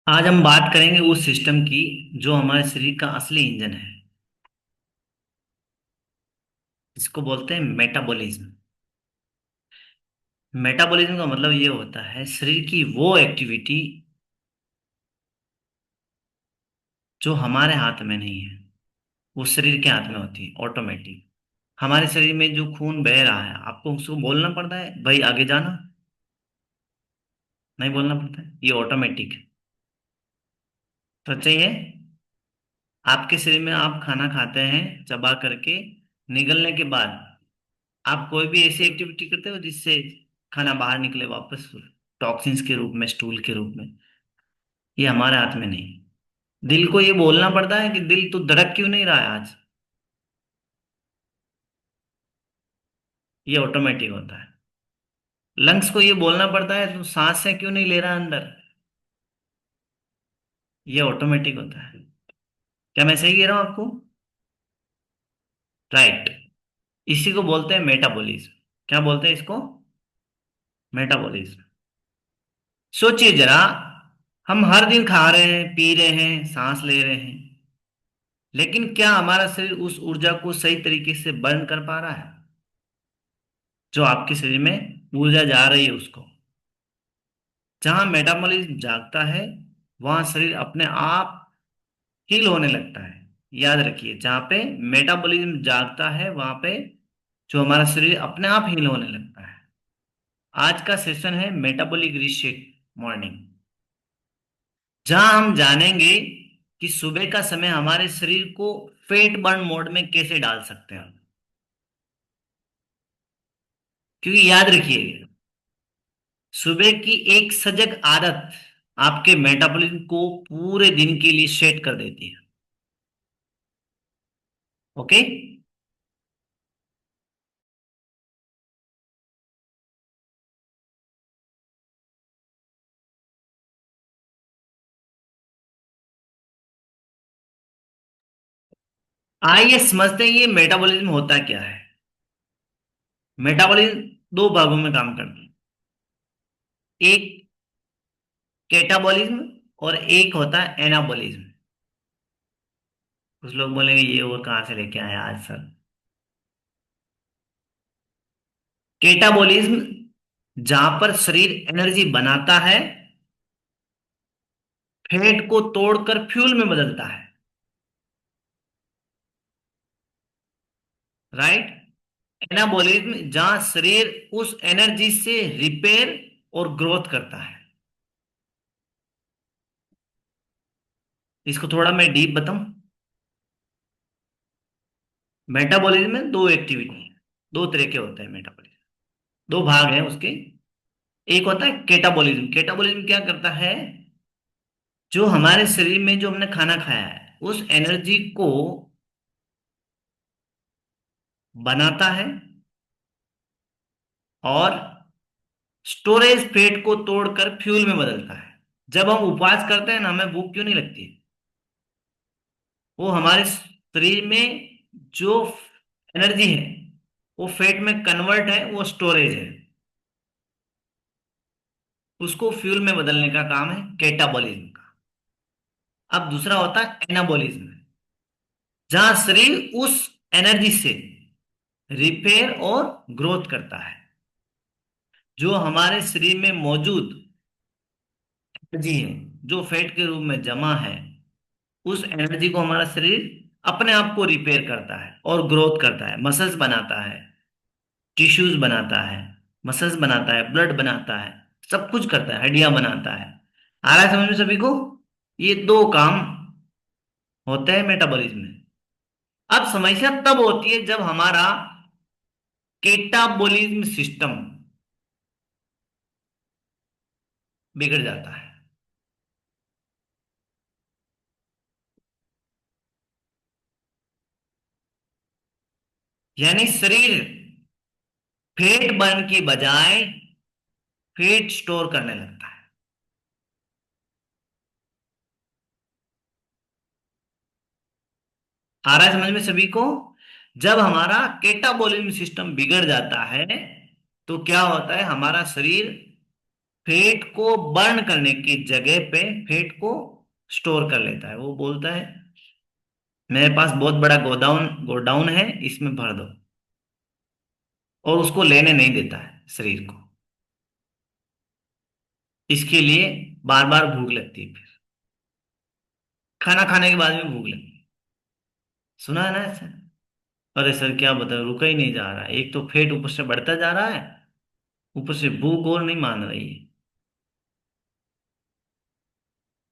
आज हम बात करेंगे उस सिस्टम की जो हमारे शरीर का असली इंजन है। इसको बोलते हैं मेटाबॉलिज्म। मेटाबॉलिज्म का मतलब ये होता है शरीर की वो एक्टिविटी जो हमारे हाथ में नहीं है, वो शरीर के हाथ में होती है ऑटोमेटिक। हमारे शरीर में जो खून बह रहा है, आपको उसको बोलना पड़ता है भाई आगे जाना, नहीं बोलना पड़ता है, ये ऑटोमेटिक है। सच्चाई है। आपके शरीर में आप खाना खाते हैं चबा करके, निगलने के बाद आप कोई भी ऐसी एक्टिविटी करते हो जिससे खाना बाहर निकले वापस टॉक्सिन्स के रूप में, स्टूल के रूप में। ये हमारे हाथ में नहीं। दिल को ये बोलना पड़ता है कि दिल तू धड़क क्यों नहीं रहा है आज। ये ऑटोमेटिक होता है। लंग्स को ये बोलना पड़ता है तू सांसें क्यों नहीं ले रहा अंदर। ये ऑटोमेटिक होता है। क्या मैं सही कह रहा हूं आपको? राइट। इसी को बोलते हैं मेटाबॉलिज्म। क्या बोलते हैं इसको? मेटाबॉलिज्म। सोचिए जरा, हम हर दिन खा रहे हैं, पी रहे हैं, सांस ले रहे हैं, लेकिन क्या हमारा शरीर उस ऊर्जा को सही तरीके से बर्न कर पा रहा है? जो आपके शरीर में ऊर्जा जा रही है उसको। जहां मेटाबॉलिज्म जागता है वहां शरीर अपने आप हील होने लगता है। याद रखिए, जहां पे मेटाबॉलिज्म जागता है वहां पे जो हमारा शरीर अपने आप हील होने लगता है। आज का सेशन है मेटाबॉलिक रीसेट मॉर्निंग, जहां हम जानेंगे कि सुबह का समय हमारे शरीर को फेट बर्न मोड में कैसे डाल सकते हैं। क्योंकि याद रखिए, सुबह की एक सजग आदत आपके मेटाबॉलिज्म को पूरे दिन के लिए सेट कर देती है। ओके। आइए समझते हैं ये मेटाबॉलिज्म होता क्या है। मेटाबॉलिज्म दो भागों में काम करता है। एक कैटाबॉलिज्म और एक होता है एनाबॉलिज्म। कुछ लोग बोलेंगे ये और कहाँ से लेके आया आज सर। कैटाबॉलिज्म जहां पर शरीर एनर्जी बनाता है, फैट को तोड़कर फ्यूल में बदलता है। राइट। एनाबॉलिज्म जहां शरीर उस एनर्जी से रिपेयर और ग्रोथ करता है। इसको थोड़ा मैं डीप बताऊं। मेटाबॉलिज्म में दो एक्टिविटी है, दो तरह के होते हैं मेटाबॉलिज्म। दो भाग हैं उसके। एक होता है केटाबॉलिज्म। केटाबॉलिज्म क्या करता है, जो हमारे शरीर में जो हमने खाना खाया है उस एनर्जी को बनाता है और स्टोरेज फेट को तोड़कर फ्यूल में बदलता है। जब हम उपवास करते हैं ना, हमें भूख क्यों नहीं लगती? वो हमारे शरीर में जो एनर्जी है वो फैट में कन्वर्ट है, वो स्टोरेज है। उसको फ्यूल में बदलने का काम है कैटाबॉलिज्म का। अब दूसरा होता है एनाबॉलिज्म, जहां शरीर उस एनर्जी से रिपेयर और ग्रोथ करता है। जो हमारे शरीर में मौजूद एनर्जी है, जो फैट के रूप में जमा है, उस एनर्जी को हमारा शरीर अपने आप को रिपेयर करता है और ग्रोथ करता है। मसल्स बनाता है, टिश्यूज बनाता है, मसल्स बनाता है, ब्लड बनाता है, सब कुछ करता है, हड्डियां बनाता है। आ रहा है समझ में सभी को? ये दो काम होते हैं मेटाबॉलिज्म में। अब समस्या तब होती है जब हमारा केटाबॉलिज्म सिस्टम बिगड़ जाता है। यानी शरीर फैट बर्न की बजाय फैट स्टोर करने लगता है। आ रहा है समझ में सभी को? जब हमारा केटाबॉलिज्म सिस्टम बिगड़ जाता है तो क्या होता है, हमारा शरीर फैट को बर्न करने की जगह पे फैट को स्टोर कर लेता है। वो बोलता है मेरे पास बहुत बड़ा गोडाउन गोडाउन है, इसमें भर दो। और उसको लेने नहीं देता है शरीर को। इसके लिए बार बार भूख लगती है, फिर खाना खाने के बाद में भूख लगती है। सुना है ना ऐसा? अरे सर क्या बताओ, रुका ही नहीं जा रहा है। एक तो पेट ऊपर से बढ़ता जा रहा है, ऊपर से भूख और नहीं मान रही है।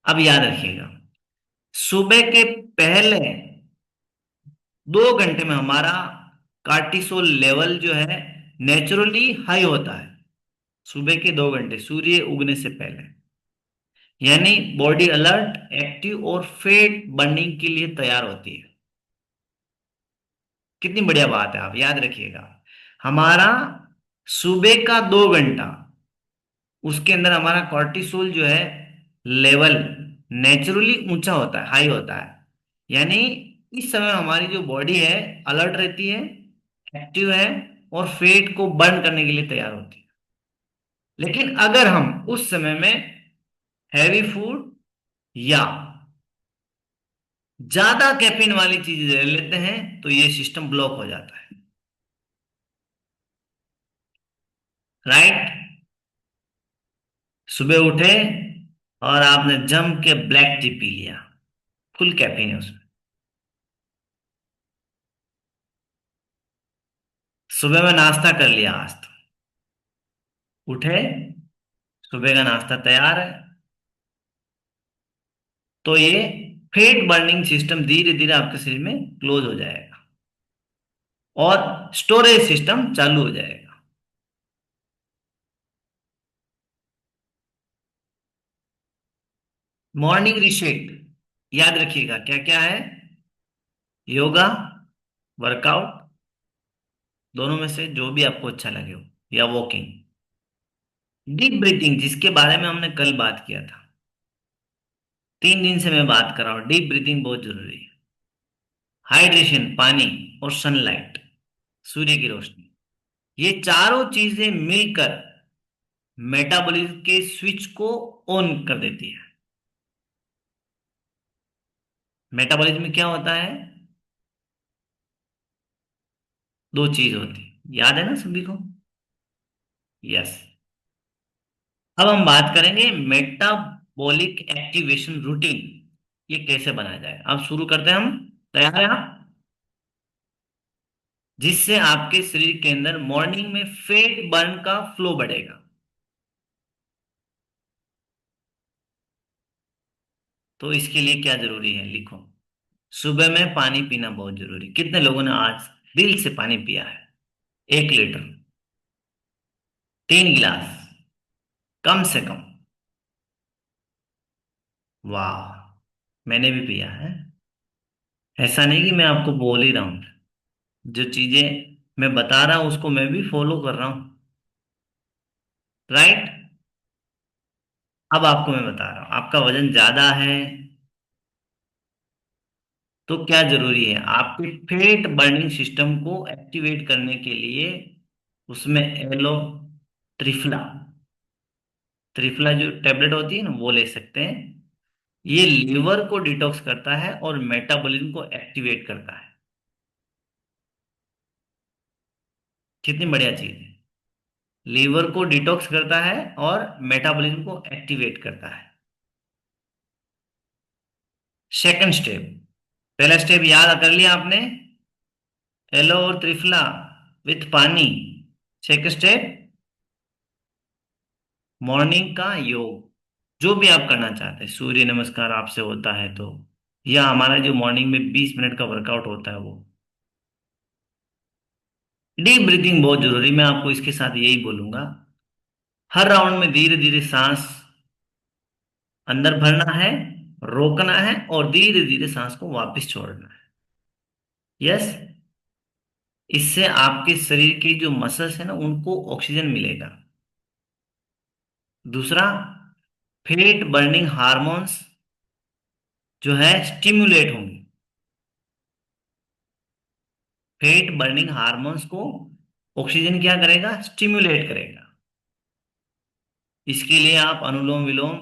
अब याद रखिएगा, सुबह के पहले 2 घंटे में हमारा कार्टिसोल लेवल जो है नेचुरली हाई होता है। सुबह के 2 घंटे सूर्य उगने से पहले, यानी बॉडी अलर्ट, एक्टिव और फैट बर्निंग के लिए तैयार होती है। कितनी बढ़िया बात है, आप याद रखिएगा। हमारा सुबह का 2 घंटा, उसके अंदर हमारा कॉर्टिसोल जो है लेवल नेचुरली ऊंचा होता है, हाई होता है। यानी इस समय हमारी जो बॉडी है अलर्ट रहती है, एक्टिव है, और फैट को बर्न करने के लिए तैयार होती है। लेकिन अगर हम उस समय में हैवी फूड या ज्यादा कैफीन वाली चीजें ले लेते हैं तो ये सिस्टम ब्लॉक हो जाता है। राइट? सुबह उठे और आपने जम के ब्लैक टी पी लिया, फुल कैफीन है उसमें। सुबह में नाश्ता कर लिया आज तो, उठे, सुबह का नाश्ता तैयार है, तो ये फैट बर्निंग सिस्टम धीरे धीरे आपके शरीर में क्लोज हो जाएगा और स्टोरेज सिस्टम चालू हो जाएगा। मॉर्निंग रीसेट, याद रखिएगा क्या क्या है। योगा, वर्कआउट, दोनों में से जो भी आपको अच्छा लगे हो, या वॉकिंग। डीप ब्रीथिंग, जिसके बारे में हमने कल बात किया था, 3 दिन से मैं बात कर रहा हूं, डीप ब्रीथिंग बहुत जरूरी है। हाइड्रेशन, पानी, और सनलाइट, सूर्य की रोशनी, ये चारों चीजें मिलकर मेटाबॉलिज्म के स्विच को ऑन कर देती है। मेटाबॉलिज्म में क्या होता है? दो चीज होती है, याद है ना सभी को? यस। अब हम बात करेंगे मेटाबॉलिक एक्टिवेशन रूटीन, ये कैसे बनाया जाए। अब शुरू करते हैं हम। तैयार है आप? जिससे आपके शरीर के अंदर मॉर्निंग में फैट बर्न का फ्लो बढ़ेगा। तो इसके लिए क्या जरूरी है, लिखो। सुबह में पानी पीना बहुत जरूरी। कितने लोगों ने आज दिल से पानी पिया है? 1 लीटर, 3 गिलास, कम से कम। वाह, मैंने भी पिया है। ऐसा नहीं कि मैं आपको बोल ही रहा हूं, जो चीजें मैं बता रहा हूं उसको मैं भी फॉलो कर रहा हूं। राइट? अब आपको मैं बता रहा हूं, आपका वजन ज्यादा है तो क्या जरूरी है, आपके फैट बर्निंग सिस्टम को एक्टिवेट करने के लिए उसमें एलो त्रिफला, त्रिफला जो टेबलेट होती है ना, वो ले सकते हैं। ये लीवर को डिटॉक्स करता है और मेटाबॉलिज्म को एक्टिवेट करता है। कितनी बढ़िया चीज है। लीवर को डिटॉक्स करता है और मेटाबॉलिज्म को एक्टिवेट करता है। सेकंड स्टेप, पहला स्टेप याद कर लिया आपने, एलो और त्रिफला विथ पानी। सेकंड स्टेप, मॉर्निंग का योग, जो भी आप करना चाहते हैं, सूर्य नमस्कार आपसे होता है तो, या हमारा जो मॉर्निंग में 20 मिनट का वर्कआउट होता है वो। डीप ब्रीथिंग बहुत जरूरी, मैं आपको इसके साथ यही बोलूंगा। हर राउंड में धीरे धीरे सांस अंदर भरना है, रोकना है, और धीरे धीरे सांस को वापस छोड़ना है। यस। इससे आपके शरीर के जो मसल्स है ना, उनको ऑक्सीजन मिलेगा। दूसरा, फैट बर्निंग हार्मोन्स जो है स्टिमुलेट होंगे। फैट बर्निंग हार्मोन्स को ऑक्सीजन क्या करेगा? स्टिमुलेट करेगा। इसके लिए आप अनुलोम विलोम,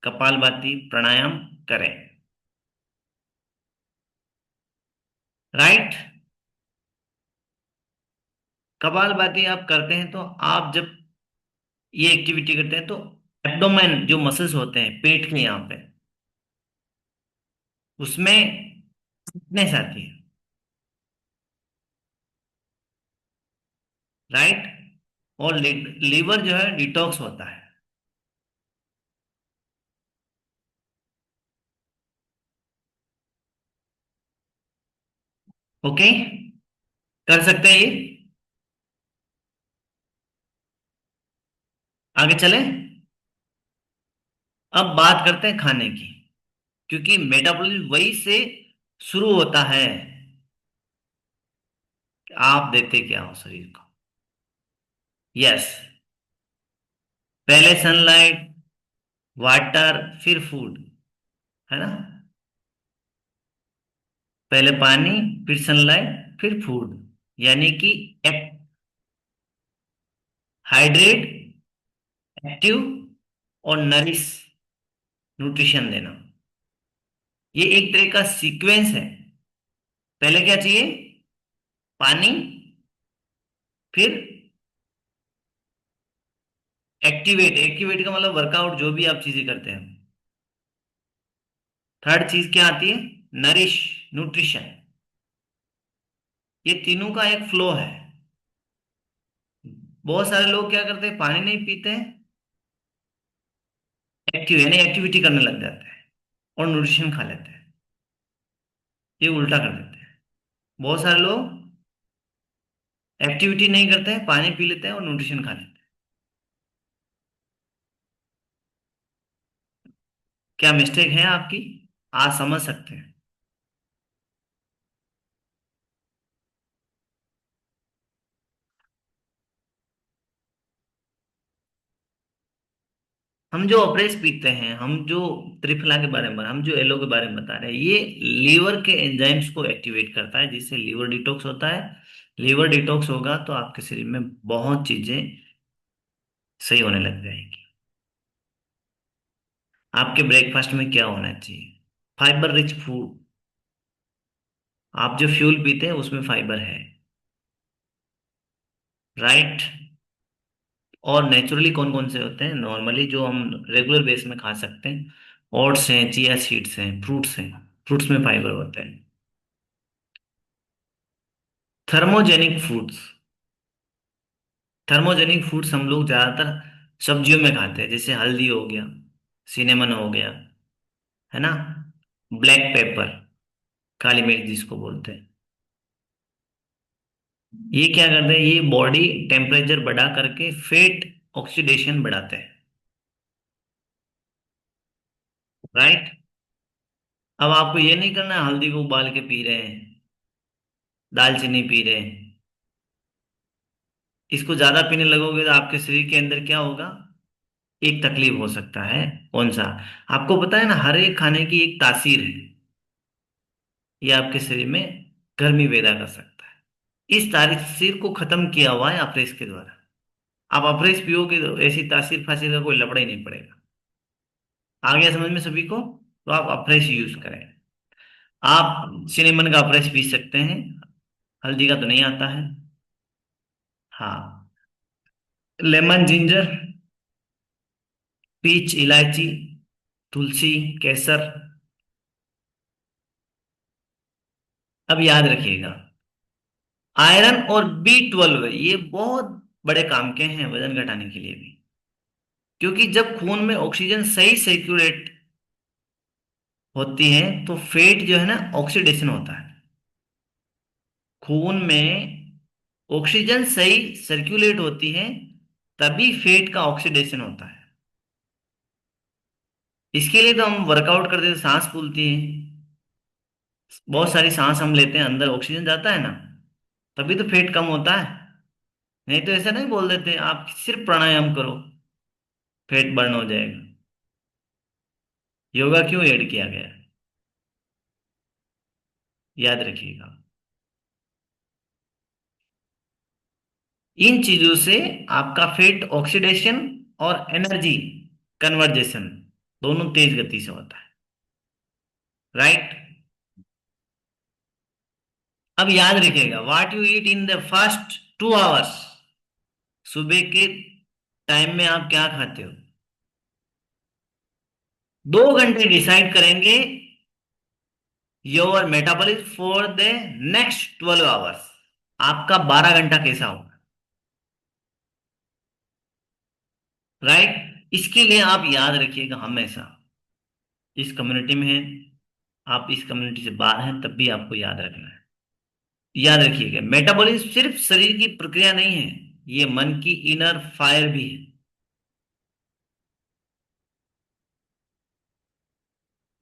कपालभाति, प्राणायाम करें। राइट। कपालभाति आप करते हैं तो आप जब ये एक्टिविटी करते हैं तो एब्डोमेन जो मसल्स होते हैं पेट के यहाँ पे, उसमें फिटनेस आती है। राइट। और लीवर जो है डिटॉक्स होता है। ओके, कर सकते हैं ये। आगे चलें। अब बात करते हैं खाने की, क्योंकि मेटाबॉलिज्म वही से शुरू होता है कि आप देते क्या हो शरीर को। यस। पहले सनलाइट, वाटर, फिर फूड, है ना। पहले पानी, फिर सनलाइट, फिर फूड, यानी कि हाइड्रेट, एक्टिव और नरिश, न्यूट्रिशन देना। ये एक तरह का सीक्वेंस है। पहले क्या चाहिए? पानी, फिर एक्टिवेट। एक्टिवेट का मतलब वर्कआउट, जो भी आप चीजें करते हैं। थर्ड चीज क्या आती है? Nourish, nutrition. ये तीनों का एक फ्लो है। बहुत सारे लोग क्या करते हैं, पानी नहीं पीते हैं, एक्टिव यानी एक्टिविटी करने लग जाते हैं और न्यूट्रिशन खा लेते हैं। ये उल्टा कर देते हैं। बहुत सारे लोग एक्टिविटी नहीं करते हैं, पानी पी लेते हैं और न्यूट्रिशन खा लेते हैं। क्या मिस्टेक है आपकी? आज समझ सकते हैं। हम जो अप्रेस पीते हैं, हम जो त्रिफला के बारे में, हम जो एलो के बारे में बता रहे हैं, ये लीवर के एंजाइम्स को एक्टिवेट करता है, जिससे लीवर डिटॉक्स होता है। लीवर डिटॉक्स होगा तो आपके शरीर में बहुत चीजें सही होने लग जाएंगी। आपके ब्रेकफास्ट में क्या होना चाहिए? Fibre rich food. आप जो फ्यूल पीते हैं उसमें फाइबर है। राइट। और नेचुरली कौन कौन से होते हैं नॉर्मली जो हम रेगुलर बेस में खा सकते हैं? ओट्स हैं, चिया सीड्स हैं, फ्रूट्स हैं। फ्रूट्स में फाइबर होता है। Thermogenic foods. थर्मोजेनिक फूड्स हम लोग ज्यादातर सब्जियों में खाते हैं, जैसे हल्दी हो गया, सिनेमन हो गया, है ना, ब्लैक पेपर, काली मिर्च जिसको बोलते हैं। ये क्या करते हैं? ये बॉडी टेम्परेचर बढ़ा करके फेट ऑक्सीडेशन बढ़ाते हैं। राइट। अब आपको ये नहीं करना है हल्दी को उबाल के पी रहे हैं, दालचीनी पी रहे हैं। इसको ज्यादा पीने लगोगे तो आपके शरीर के अंदर क्या होगा? एक तकलीफ हो सकता है। कौन सा? आपको पता है ना, हर एक खाने की एक तासीर है। ये आपके शरीर में गर्मी पैदा कर सकता है। इस तासीर को खत्म किया हुआ है अप्रेस के द्वारा। आप अप्रेस पियोगे तो ऐसी तासीर फासीर का कोई लफड़ा ही नहीं पड़ेगा। आ गया समझ में सभी को? तो आप अप्रेस यूज करें। आप सिनेमन का अप्रेस पी सकते हैं, हल्दी का तो नहीं आता है। हाँ। लेमन, जिंजर, पीच, इलायची, तुलसी, केसर। अब याद रखिएगा, आयरन और B12 ये बहुत बड़े काम के हैं वजन घटाने के लिए भी। क्योंकि जब खून में ऑक्सीजन सही सर्कुलेट होती है तो फेट जो है ना, ऑक्सीडेशन होता है। खून में ऑक्सीजन सही सर्कुलेट होती है, तभी फेट का ऑक्सीडेशन होता है। इसके लिए तो हम वर्कआउट करते हैं, सांस फूलती है, बहुत सारी सांस हम लेते हैं, अंदर ऑक्सीजन जाता है ना, तभी तो फेट कम होता है। नहीं तो ऐसा नहीं बोल देते आप सिर्फ प्राणायाम करो, फेट बर्न हो जाएगा। योगा क्यों ऐड किया गया है? याद रखिएगा। इन चीजों से आपका फैट ऑक्सीडेशन और एनर्जी कन्वर्जेशन दोनों तेज गति से होता है। राइट। अब याद रखिएगा, what you eat in the first 2 hours, सुबह के टाइम में आप क्या खाते हो, 2 घंटे डिसाइड करेंगे your metabolism for the next 12 hours. आपका 12 घंटा कैसा होगा। राइट। इसके लिए आप याद रखिएगा हमेशा, इस कम्युनिटी में हैं, आप इस कम्युनिटी से बाहर हैं, तब भी आपको याद रखना है। याद रखिएगा, मेटाबॉलिज्म सिर्फ शरीर की प्रक्रिया नहीं है, ये मन की इनर फायर भी है।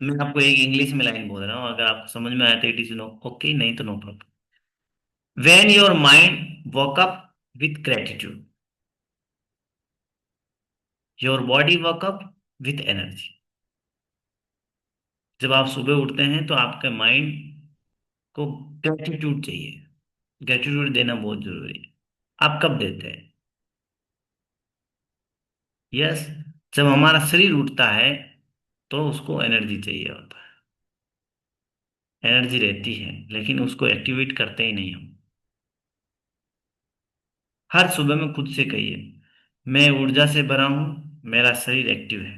मैं आपको एक इंग्लिश में लाइन बोल रहा हूँ, अगर आपको समझ में आया तो इट इज नो ओके, नहीं तो no problem. When your mind walk up with gratitude, your body walk up with energy. जब आप सुबह उठते हैं तो आपके माइंड को ग्रेटिट्यूड चाहिए, ग्रेटिट्यूड देना बहुत जरूरी है। आप कब देते हैं। यस। जब हमारा शरीर उठता है तो उसको एनर्जी चाहिए होता है, एनर्जी रहती है, लेकिन उसको एक्टिवेट करते ही नहीं हम। हर सुबह में खुद से कहिए, मैं ऊर्जा से भरा हूं, मेरा शरीर एक्टिव है।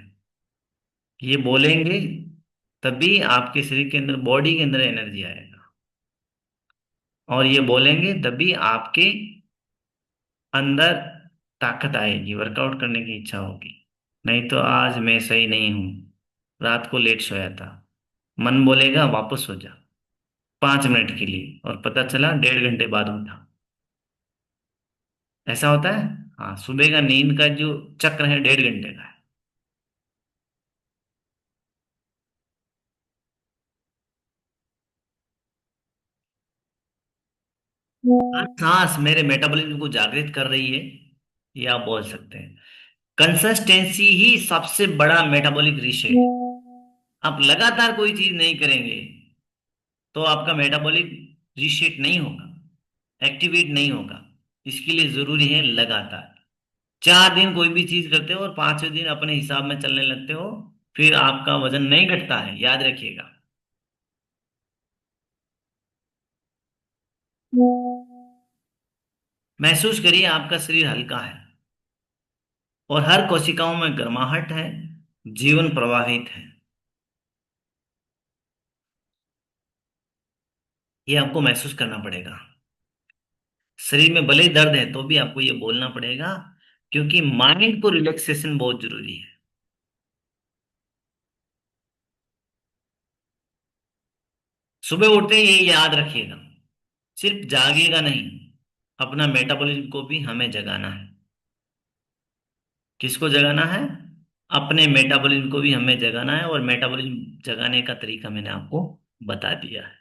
ये बोलेंगे तभी आपके शरीर के अंदर, बॉडी के अंदर एनर्जी आएगा। और ये बोलेंगे तभी आपके अंदर ताकत आएगी, वर्कआउट करने की इच्छा होगी। नहीं तो आज मैं सही नहीं हूं, रात को लेट सोया था, मन बोलेगा वापस सो जा 5 मिनट के लिए, और पता चला 1.5 घंटे बाद उठा। ऐसा होता है। हाँ, सुबह का नींद का जो चक्र है 1.5 घंटे का है। हर सांस मेरे मेटाबॉलिज्म को जागृत कर रही है, ये आप बोल सकते हैं। कंसिस्टेंसी ही सबसे बड़ा मेटाबॉलिक रीसेट। आप लगातार कोई चीज नहीं करेंगे तो आपका मेटाबॉलिक रीसेट नहीं होगा, एक्टिवेट नहीं होगा। इसके लिए जरूरी है लगातार। 4 दिन कोई भी चीज करते हो और 5वें दिन अपने हिसाब में चलने लगते हो, फिर आपका वजन नहीं घटता है, याद रखिएगा। महसूस करिए आपका शरीर हल्का है और हर कोशिकाओं में गर्माहट है, जीवन प्रवाहित है। ये आपको महसूस करना पड़ेगा। शरीर में भले ही दर्द है तो भी आपको ये बोलना पड़ेगा, क्योंकि माइंड को रिलैक्सेशन बहुत जरूरी है। सुबह उठते ही ये याद रखिएगा, सिर्फ जागिएगा नहीं, अपना मेटाबॉलिज्म को भी हमें जगाना है। किसको जगाना है। अपने मेटाबॉलिज्म को भी हमें जगाना है, और मेटाबॉलिज्म जगाने का तरीका मैंने आपको बता दिया है।